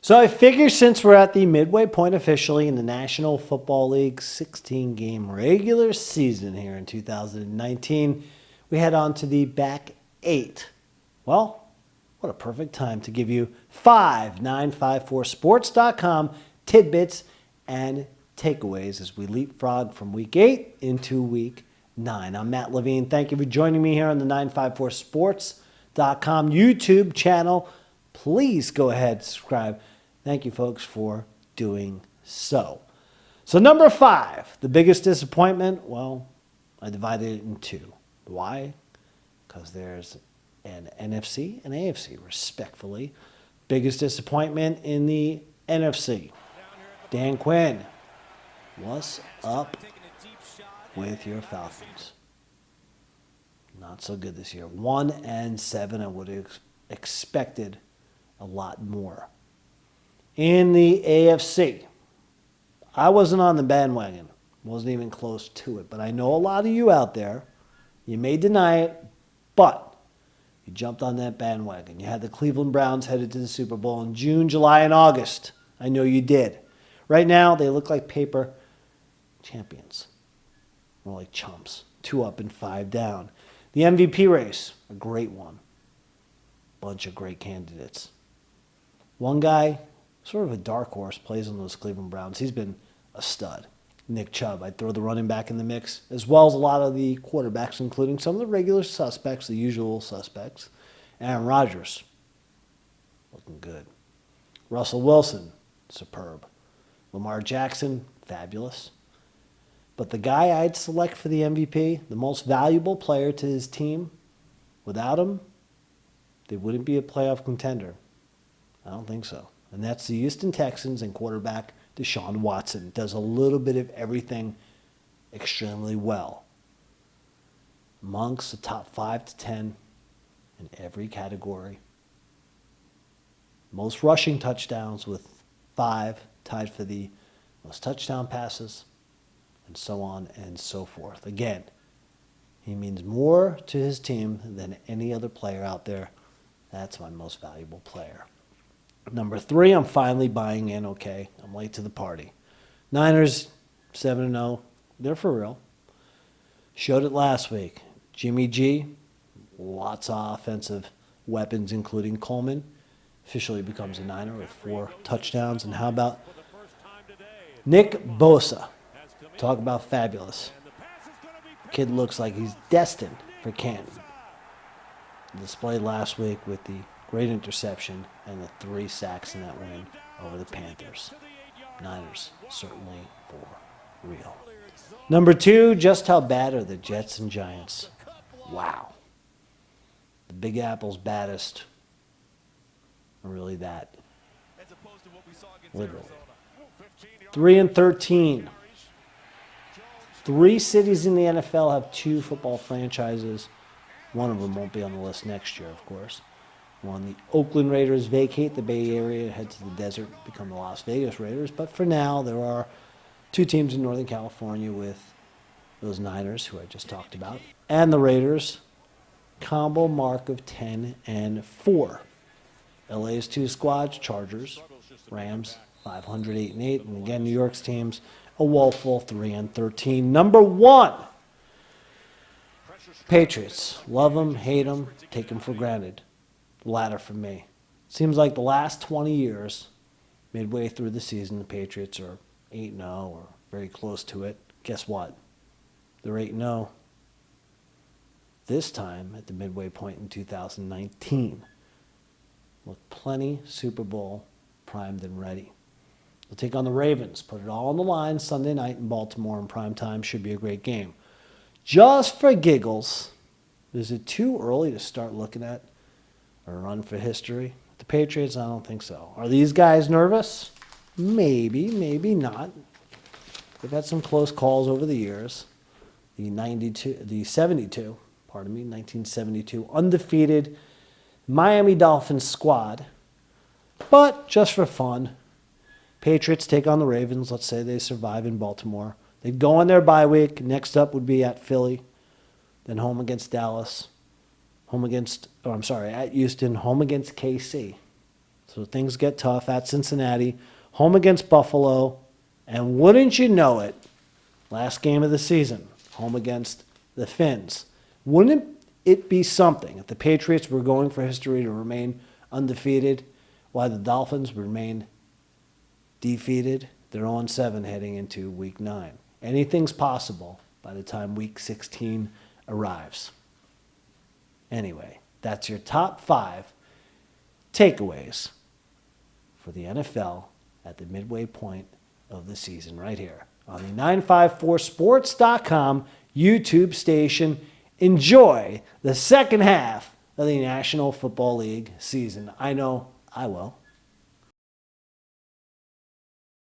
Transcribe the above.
So I figure since we're at the midway point officially in the National Football League 16-game regular season here in 2019, we head on to the back 8. Well, what a perfect time to give you 954sports.com tidbits and takeaways as we leapfrog from week 8 into week 9. I'm Matt Levine. Thank you for joining me here on the 954sports.com YouTube channel. Please go ahead and subscribe. Thank you, folks, for doing so. So number 5, the biggest disappointment. Well, I divided it in 2. Why? Because there's an NFC and AFC, respectfully. Biggest disappointment in the NFC. Dan Quinn, what's up with your Falcons? Not so good this year. 1-7. I would have expected a lot more. In the AFC, I wasn't on the bandwagon. Wasn't even close to it. But I know a lot of you out there, you may deny it, but you jumped on that bandwagon. You had the Cleveland Browns headed to the Super Bowl in June, July, and August. I know you did. Right now, they look like paper champions. More like chumps. 2 up and 5 down. The MVP race, a great one. Bunch of great candidates. One guy, sort of a dark horse, plays on those Cleveland Browns. He's been a stud. Nick Chubb. I'd throw the running back in the mix, as well as a lot of the quarterbacks, including some of the regular suspects, the usual suspects. Aaron Rodgers, looking good. Russell Wilson, superb. Lamar Jackson, fabulous. But the guy I'd select for the MVP, the most valuable player to his team, without him, they wouldn't be a playoff contender. I don't think so. And that's the Houston Texans and quarterback Deshaun Watson. Does a little bit of everything extremely well. Amongst the top 5 to 10 in every category. Most rushing touchdowns with 5, tied for the most touchdown passes, and so on and so forth. Again, he means more to his team than any other player out there. That's my most valuable player. Number 3, I'm finally buying in, okay? I'm late to the party. Niners, 7-0. They're for real. Showed it last week. Jimmy G, lots of offensive weapons, including Coleman. Officially becomes a Niner with 4 touchdowns. And how about Nick Bosa? Talk about fabulous. Kid looks like he's destined for Canton. Displayed last week with the great interception and the 3 sacks in that win over the Panthers. Niners, certainly for real. Number 2, just how bad are the Jets and Giants? Wow. The Big Apple's baddest. Really that. Literally. 3-13. 3 cities in the NFL have 2 football franchises. One of them won't be on the list next year, of course. When the Oakland Raiders vacate the Bay Area, head to the desert, become the Las Vegas Raiders. But for now, there are 2 teams in Northern California with those Niners, who I just talked about, and the Raiders. Combo mark of 10-4. LA's 2 squads, Chargers, Rams, 500, 8-8. And again, New York's teams, a woeful 3-13. Number 1, Patriots. Love them, hate them, take them for granted. The latter for me. Seems like the last 20 years, midway through the season, the Patriots are 8-0 or very close to it. Guess what? They're 8-0 this time at the midway point in 2019. With plenty Super Bowl primed and ready. They'll take on the Ravens. Put it all on the line Sunday night in Baltimore in prime time. Should be a great game. Just for giggles, is it too early to start looking at a run for history? The Patriots, I don't think so. Are these guys nervous? Maybe, maybe not. They've had some close calls over the years. The 1972 undefeated Miami Dolphins squad. But just for fun, Patriots take on the Ravens. Let's say they survive in Baltimore. They'd go on their bye week. Next up would be at Philly, then home against Dallas, at Houston, home against KC. So things get tough at Cincinnati, home against Buffalo, and wouldn't you know it, last game of the season, home against the Finns. Wouldn't it be something if the Patriots were going for history to remain undefeated while the Dolphins remain defeated? They're 0-7 heading into Week 9. Anything's possible by the time Week 16 arrives. Anyway, that's your top 5 takeaways for the NFL at the midway point of the season right here on the 954sports.com YouTube station. Enjoy the second half of the National Football League season. I know I will.